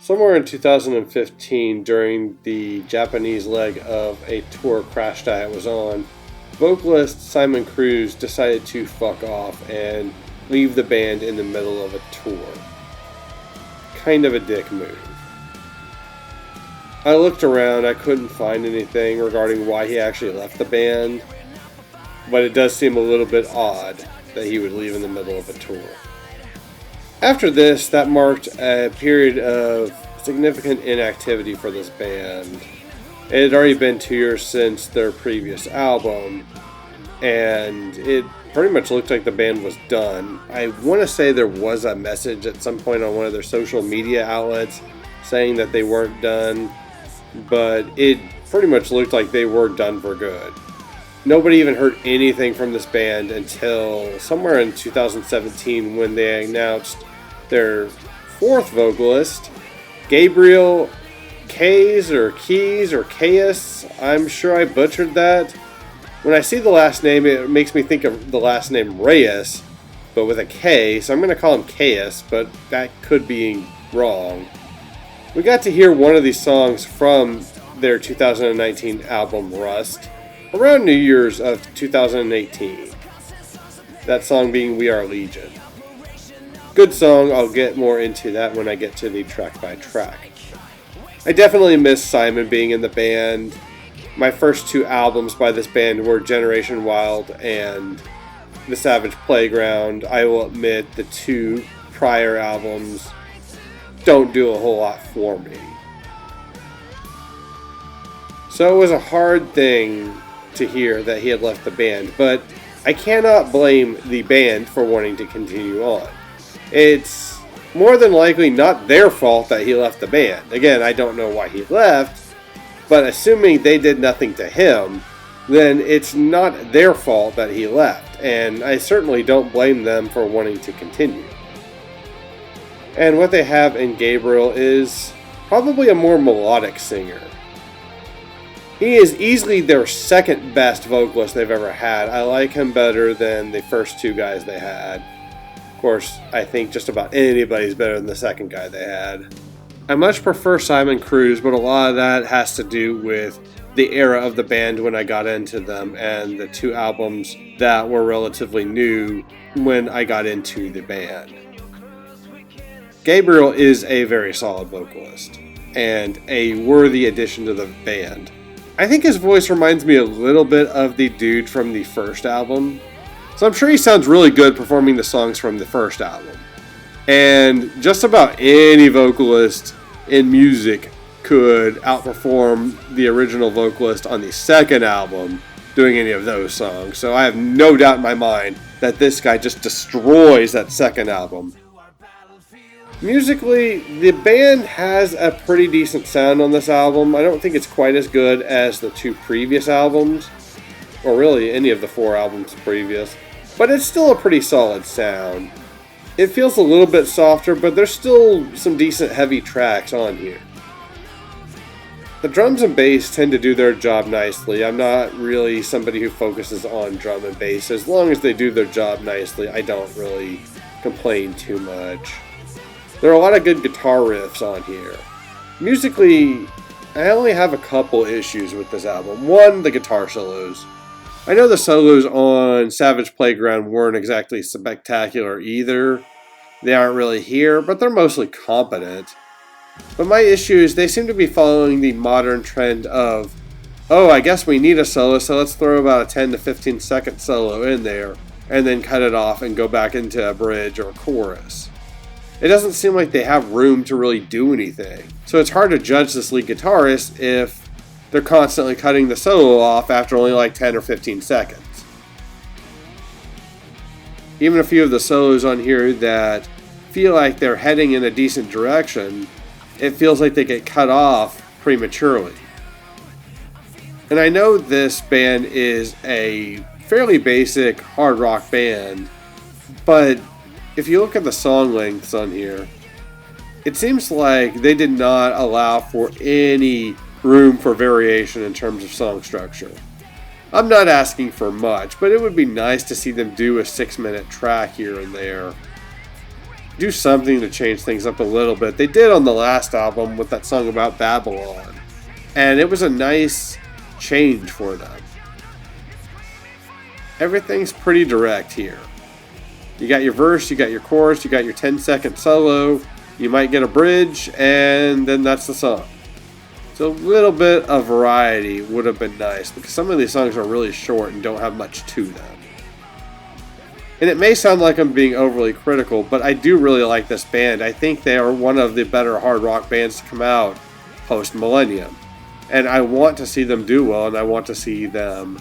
Somewhere in 2015, during the Japanese leg of a tour Crashdiet was on, vocalist Simon Cruz decided to fuck off and leave the band in the middle of a tour. Kind of a dick move. I looked around, I couldn't find anything regarding why he actually left the band, but it does seem a little bit odd that he would leave in the middle of a tour. After this, that marked a period of significant inactivity for this band. It had already been 2 years since their previous album, and it pretty much looked like the band was done. I want to say there was a message at some point on one of their social media outlets saying that they weren't done, but it pretty much looked like they were done for good. Nobody even heard anything from this band until somewhere in 2017 when they announced their fourth vocalist, Gabriel Keys, I'm sure I butchered that. When I see the last name, it makes me think of the last name Reyes, but with a K, so I'm going to call him Caius, but that could be wrong. We got to hear one of these songs from their 2019 album Rust around New Year's of 2018. That song being We Are Legion. Good song, I'll get more into that when I get to the track by track. I definitely miss Simon being in the band. My first two albums by this band were Generation Wild and The Savage Playground. I will admit the two prior albums don't do a whole lot for me. So it was a hard thing to hear that he had left the band, but I cannot blame the band for wanting to continue on. It's more than likely not their fault that he left the band. Again, I don't know why he left, but assuming they did nothing to him, then it's not their fault that he left, and I certainly don't blame them for wanting to continue. And what they have in Gabriel is probably a more melodic singer. He is easily their second best vocalist they've ever had. I like him better than the first two guys they had. Of course, I think just about anybody's better than the second guy they had. I much prefer Simon Cruz, but a lot of that has to do with the era of the band when I got into them and the two albums that were relatively new when I got into the band. Gabriel is a very solid vocalist and a worthy addition to the band. I think his voice reminds me a little bit of the dude from the first album. So I'm sure he sounds really good performing the songs from the first album. And just about any vocalist in music could outperform the original vocalist on the second album doing any of those songs. So I have no doubt in my mind that this guy just destroys that second album. Musically, the band has a pretty decent sound on this album. I don't think it's quite as good as the two previous albums, or really any of the four albums previous, but it's still a pretty solid sound. It feels a little bit softer, but there's still some decent heavy tracks on here. The drums and bass tend to do their job nicely. I'm not really somebody who focuses on drum and bass. As long as they do their job nicely, I don't really complain too much. There are a lot of good guitar riffs on here. Musically, I only have a couple issues with this album. One, the guitar solos. I know the solos on Savage Playground weren't exactly spectacular either. They aren't really here, but they're mostly competent. But my issue is they seem to be following the modern trend of, oh, I guess we need a solo, so let's throw about a 10 to 15 second solo in there, and then cut it off and go back into a bridge or a chorus. It doesn't seem like they have room to really do anything. So it's hard to judge this lead guitarist if they're constantly cutting the solo off after only like 10 or 15 seconds. Even a few of the solos on here that feel like they're heading in a decent direction, it feels like they get cut off prematurely. And I know this band is a fairly basic hard rock band, but if you look at the song lengths on here, it seems like they did not allow for any room for variation in terms of song structure. I'm not asking for much, but it would be nice to see them do a 6-minute track here and there. do something to change things up a little bit. They did on the last album with that song about Babylon, and it was a nice change for them. Everything's pretty direct here. You got your verse, you got your chorus, you got your 10-second solo, you might get a bridge, and then that's the song. So a little bit of variety would have been nice, because some of these songs are really short and don't have much to them. And it may sound like I'm being overly critical, but I do really like this band. I think they are one of the better hard rock bands to come out post-millennium. And I want to see them do well, and I want to see them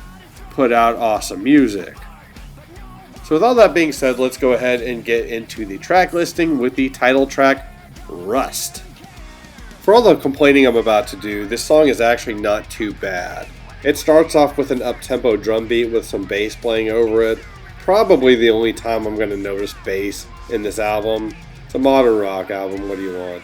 put out awesome music. So with all that being said, let's go ahead and get into the track listing with the title track, Rust. For all the complaining I'm about to do, this song is actually not too bad. It starts off with an up-tempo drum beat with some bass playing over it. Probably the only time I'm going to notice bass in this album. It's a modern rock album, what do you want?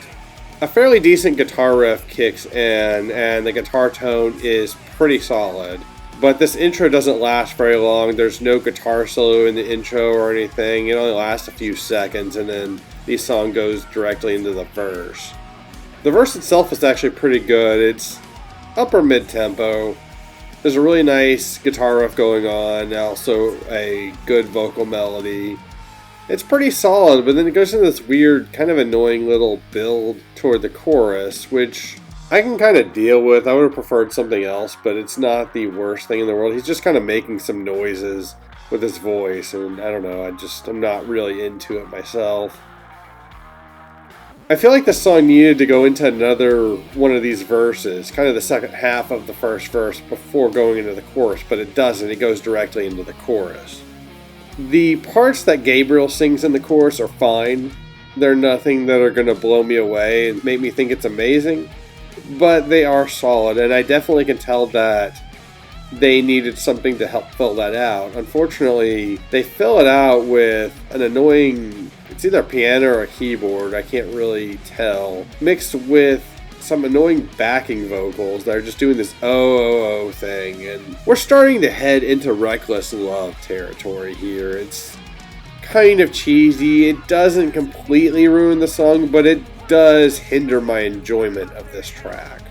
A fairly decent guitar riff kicks in, and the guitar tone is pretty solid. But this intro doesn't last very long. There's no guitar solo in the intro or anything. It only lasts a few seconds, and then the song goes directly into the verse. The verse itself is actually pretty good. It's upper mid-tempo. There's a really nice guitar riff going on, also a good vocal melody. It's pretty solid, but then it goes into this weird, kind of annoying little build toward the chorus, which I can kind of deal with. I would have preferred something else, but it's not the worst thing in the world. He's just kind of making some noises with his voice, and I don't know, I'm not really into it myself. I feel like the song needed to go into another one of these verses, kind of the second half of the first verse before going into the chorus, but it doesn't. It goes directly into the chorus. The parts that Gabriel sings in the chorus are fine. They're nothing that are going to blow me away and make me think it's amazing, but they are solid, and I definitely can tell that they needed something to help fill that out. Unfortunately, they fill it out with an annoying, it's either a piano or a keyboard, I can't really tell, mixed with some annoying backing vocals that are just doing this oh thing, and we're starting to head into reckless love territory here. It's kind of cheesy. It doesn't completely ruin the song, but it does hinder my enjoyment of this track.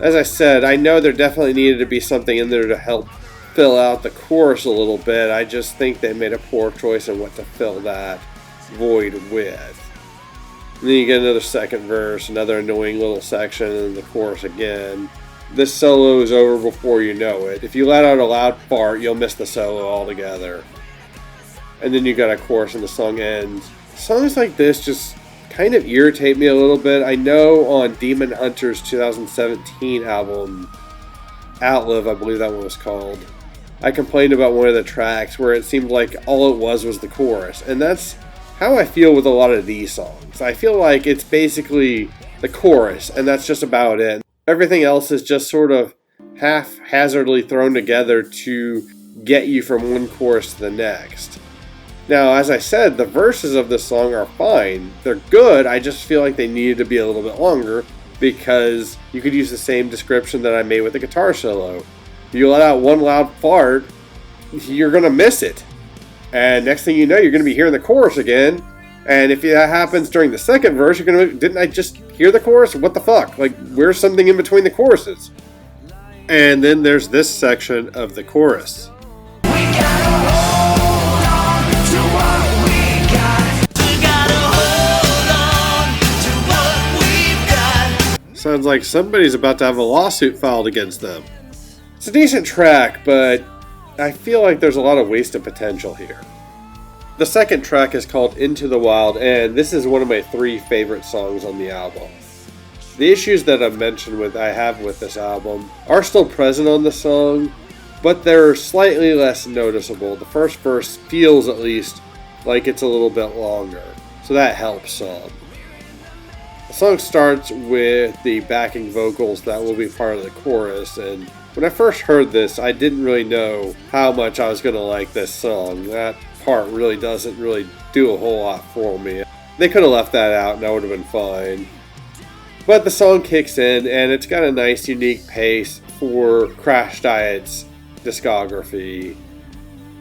As I said, I know there definitely needed to be something in there to help fill out the chorus a little bit. I just think they made a poor choice on what to fill that void with. And then you get another second verse, another annoying little section, and the chorus again. This solo is over before you know it. If you let out a loud fart, you'll miss the solo altogether. And then you got a chorus and the song ends. Songs like this just kind of irritate me a little bit. I know on Demon Hunter's 2017 album, Outlive, I believe that one was called, I complained about one of the tracks where it seemed like all it was the chorus. And that's how I feel with a lot of these songs. I feel like it's basically the chorus, and that's just about it. Everything else is just sort of haphazardly thrown together to get you from one chorus to the next. Now, as I said, the verses of this song are fine. They're good, I just feel like they needed to be a little bit longer, because you could use the same description that I made with the guitar solo. If you let out one loud fart, you're going to miss it. And next thing you know, you're going to be hearing the chorus again. And if that happens during the second verse, you're going to, didn't I just hear the chorus? What the fuck? Like, where's something in between the choruses? And then there's this section of the chorus. Sounds like somebody's about to have a lawsuit filed against them. It's a decent track, but I feel like there's a lot of wasted potential here. The second track is called Into the Wild, and this is one of my 3 favorite songs on the album. The issues that I have with this album are still present on the song, but they're slightly less noticeable. The first verse feels, at least, like it's a little bit longer, so that helps some. The song starts with the backing vocals that will be part of the chorus, and when I first heard this, I didn't really know how much I was going to like this song. That part really doesn't do a whole lot for me. They could have left that out and I would have been fine. But the song kicks in, and it's got a nice, unique pace for Crashdiet's discography.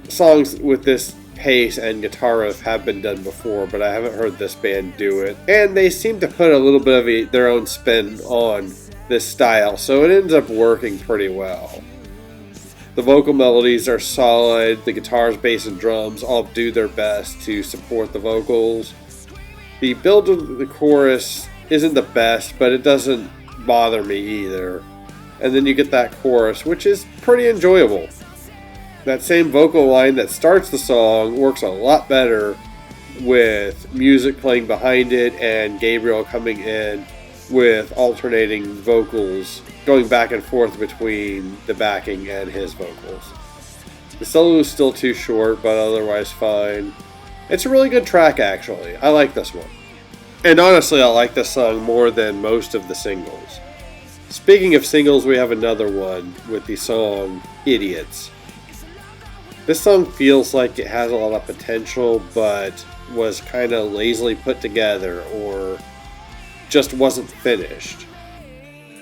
Songs with this pace and guitar riff have been done before, but I haven't heard this band do it. And they seem to put a little bit of their own spin on this style, so it ends up working pretty well. The vocal melodies are solid, the guitars, bass, and drums all do their best to support the vocals. The build of the chorus isn't the best, but it doesn't bother me either. And then you get that chorus, which is pretty enjoyable. That same vocal line that starts the song works a lot better with music playing behind it and Gabriel coming in with alternating vocals going back and forth between the backing and his vocals. The solo is still too short, but otherwise fine. It's a really good track, actually. I like this one. And honestly, I like this song more than most of the singles. Speaking of singles, we have another one with the song Idiots. This song feels like it has a lot of potential, but was kind of lazily put together or just wasn't finished.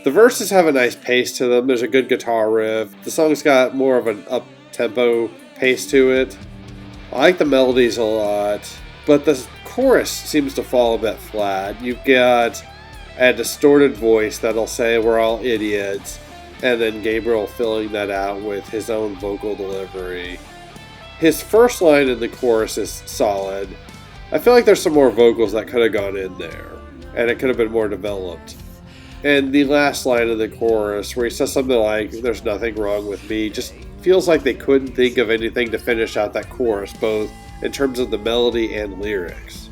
The verses have a nice pace to them. There's a good guitar riff. The song's got more of an up-tempo pace to it. I like the melodies a lot, but the chorus seems to fall a bit flat. You've got a distorted voice that'll say we're all idiots, and then Gabriel filling that out with his own vocal delivery. His first line in the chorus is solid. I feel like there's some more vocals that could have gone in there, and it could have been more developed. And the last line of the chorus, where he says something like, "There's nothing wrong with me," just feels like they couldn't think of anything to finish out that chorus, both in terms of the melody and lyrics.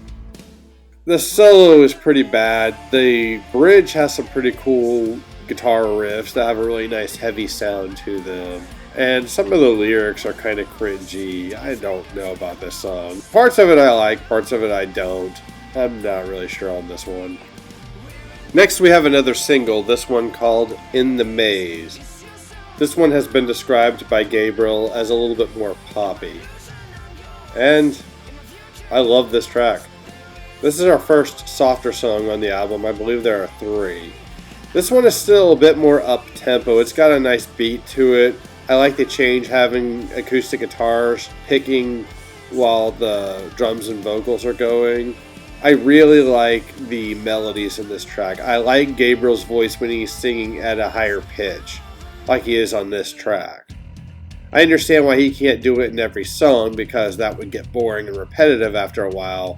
The solo is pretty bad. The bridge has some pretty cool guitar riffs that have a really nice heavy sound to them. And some of the lyrics are kind of cringy. I don't know about this song. Parts of it I like, parts of it I don't. I'm not really sure on this one. Next we have another single, this one called In the Maze. This one has been described by Gabriel as a little bit more poppy. And I love this track. This is our first softer song on the album. I believe there are 3. This one is still a bit more up-tempo. It's got a nice beat to it. I like the change having acoustic guitars picking while the drums and vocals are going. I really like the melodies in this track. I like Gabriel's voice when he's singing at a higher pitch, like he is on this track. I understand why he can't do it in every song, because that would get boring and repetitive after a while,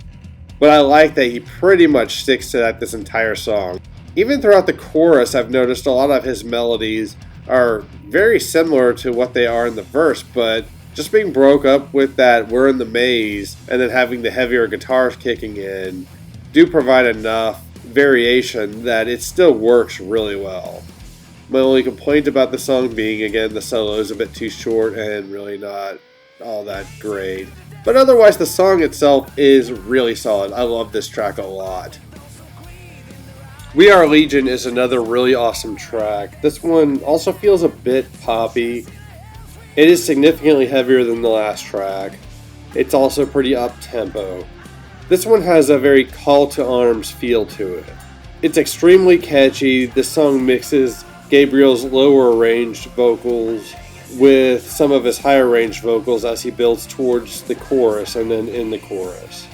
but I like that he pretty much sticks to that this entire song. Even throughout the chorus, I've noticed a lot of his melodies are very similar to what they are in the verse, but just being broke up with that "we're in the maze" and then having the heavier guitars kicking in do provide enough variation that it still works really well. My only complaint about the song being, again, the solo is a bit too short and really not all that great. But otherwise, the song itself is really solid. I love this track a lot. We Are Legion is another really awesome track. This one also feels a bit poppy. It is significantly heavier than the last track. It's also pretty up-tempo. This one has a very call to arms feel to it. It's extremely catchy. This song mixes Gabriel's lower ranged vocals with some of his higher ranged vocals as he builds towards the chorus and then in the chorus.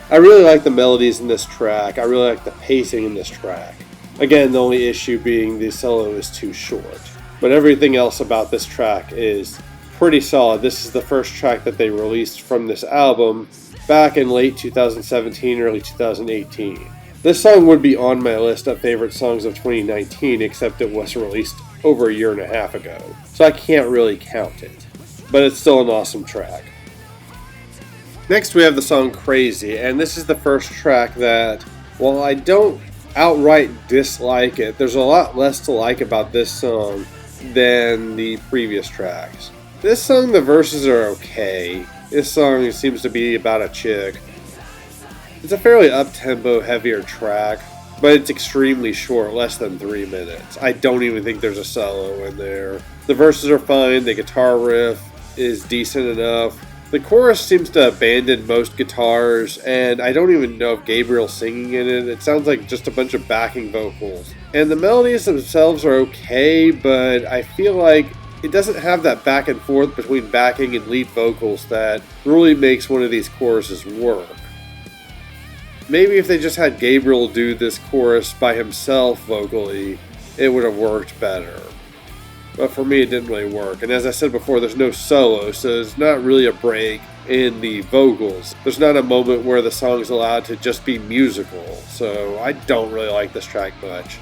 I really like the melodies in this track. I really like the pacing in this track. Again, the only issue being the solo is too short. But everything else about this track is pretty solid. This is the first track that they released from this album back in late 2017, early 2018. This song would be on my list of favorite songs of 2019, except it was released over a year and a half ago, so I can't really count it. But it's still an awesome track. Next we have the song Crazy, and this is the first track that, while I don't outright dislike it, there's a lot less to like about this song than the previous tracks. This song, the verses are okay. This song seems to be about a chick. It's a fairly up-tempo, heavier track, but it's extremely short, less than 3 minutes. I don't even think there's a solo in there. The verses are fine, the guitar riff is decent enough. The chorus seems to abandon most guitars, and I don't even know if Gabriel's singing in it. It sounds like just a bunch of backing vocals. And the melodies themselves are okay, but I feel like it doesn't have that back and forth between backing and lead vocals that really makes one of these choruses work. Maybe if they just had Gabriel do this chorus by himself vocally, it would have worked better. But for me, it didn't really work. And as I said before, there's no solo, so it's not really a break in the vocals. There's not a moment where the song's allowed to just be musical, so I don't really like this track much.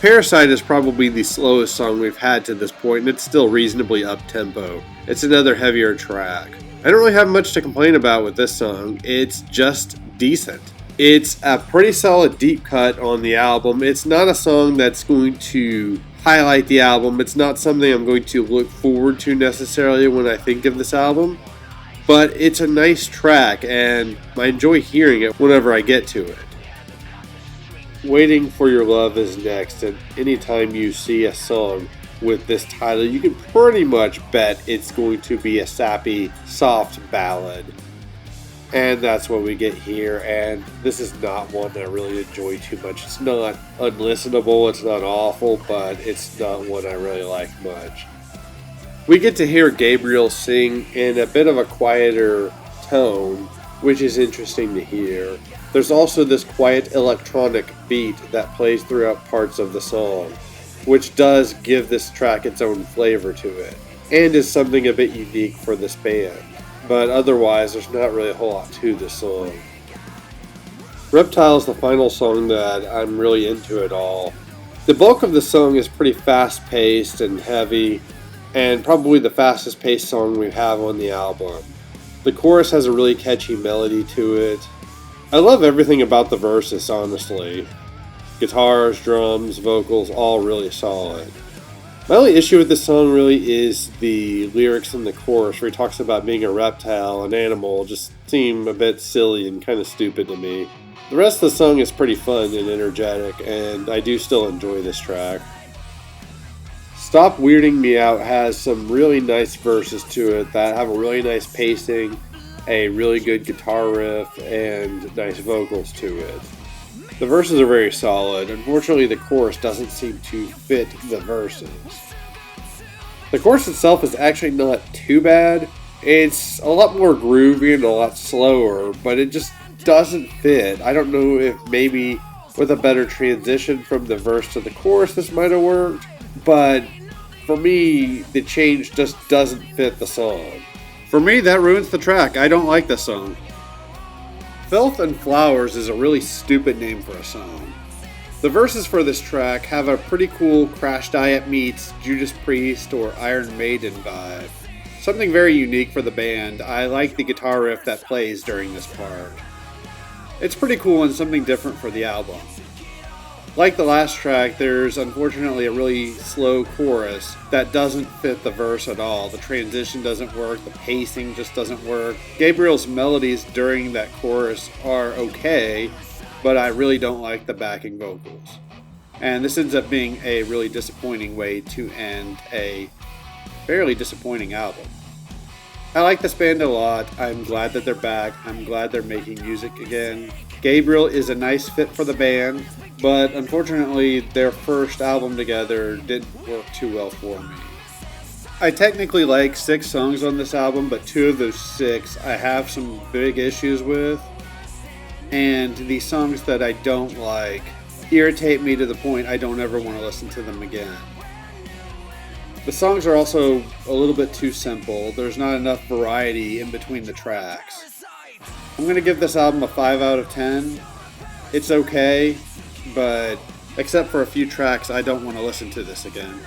Parasite is probably the slowest song we've had to this point, and it's still reasonably up-tempo. It's another heavier track. I don't really have much to complain about with this song. It's just decent. It's a pretty solid deep cut on the album. It's not a song that's going to highlight the album. It's not something I'm going to look forward to necessarily when I think of this album. But it's a nice track, and I enjoy hearing it whenever I get to it. Waiting for Your Love is next, and anytime you see a song with this title, you can pretty much bet it's going to be a sappy, soft ballad. And that's what we get here, and this is not one I really enjoy too much. It's not unlistenable, it's not awful, but it's not one I really like much. We get to hear Gabriel sing in a bit of a quieter tone, which is interesting to hear. There's also this quiet electronic beat that plays throughout parts of the song, which does give this track its own flavor to it, and is something a bit unique for this band. But otherwise, there's not really a whole lot to this song. Reptile is the final song that I'm really into at all. The bulk of the song is pretty fast-paced and heavy, and probably the fastest-paced song we have on the album. The chorus has a really catchy melody to it. I love everything about the verses, honestly. Guitars, drums, vocals, all really solid. My only issue with this song really is the lyrics in the chorus where he talks about being a reptile, an animal, just seem a bit silly and kind of stupid to me. The rest of the song is pretty fun and energetic, and I do still enjoy this track. Stop Weirding Me Out has some really nice verses to it that have a really nice pacing, a really good guitar riff, and nice vocals to it. The verses are very solid. Unfortunately, the chorus doesn't seem to fit the verses. The chorus itself is actually not too bad. It's a lot more groovy and a lot slower, but it just doesn't fit. I don't know if maybe with a better transition from the verse to the chorus this might have worked, but for me, the change just doesn't fit the song. For me, that ruins the track. I don't like this song. Filth and Flowers is a really stupid name for a song. The verses for this track have a pretty cool Crashdiet meets Judas Priest or Iron Maiden vibe. Something very unique for the band. I like the guitar riff that plays during this part. It's pretty cool and something different for the album. Like the last track, there's unfortunately a really slow chorus that doesn't fit the verse at all. The transition doesn't work, the pacing just doesn't work. Gabriel's melodies during that chorus are okay, but I really don't like the backing vocals. And this ends up being a really disappointing way to end a fairly disappointing album. I like this band a lot. I'm glad that they're back. I'm glad they're making music again. Gabriel is a nice fit for the band, but unfortunately their first album together didn't work too well for me. I technically like 6 songs on this album, but 2 of those 6 I have some big issues with, and the songs that I don't like irritate me to the point I don't ever want to listen to them again. The songs are also a little bit too simple. There's not enough variety in between the tracks. I'm going to give this album a 5 out of 10. It's okay, but except for a few tracks, I don't want to listen to this again.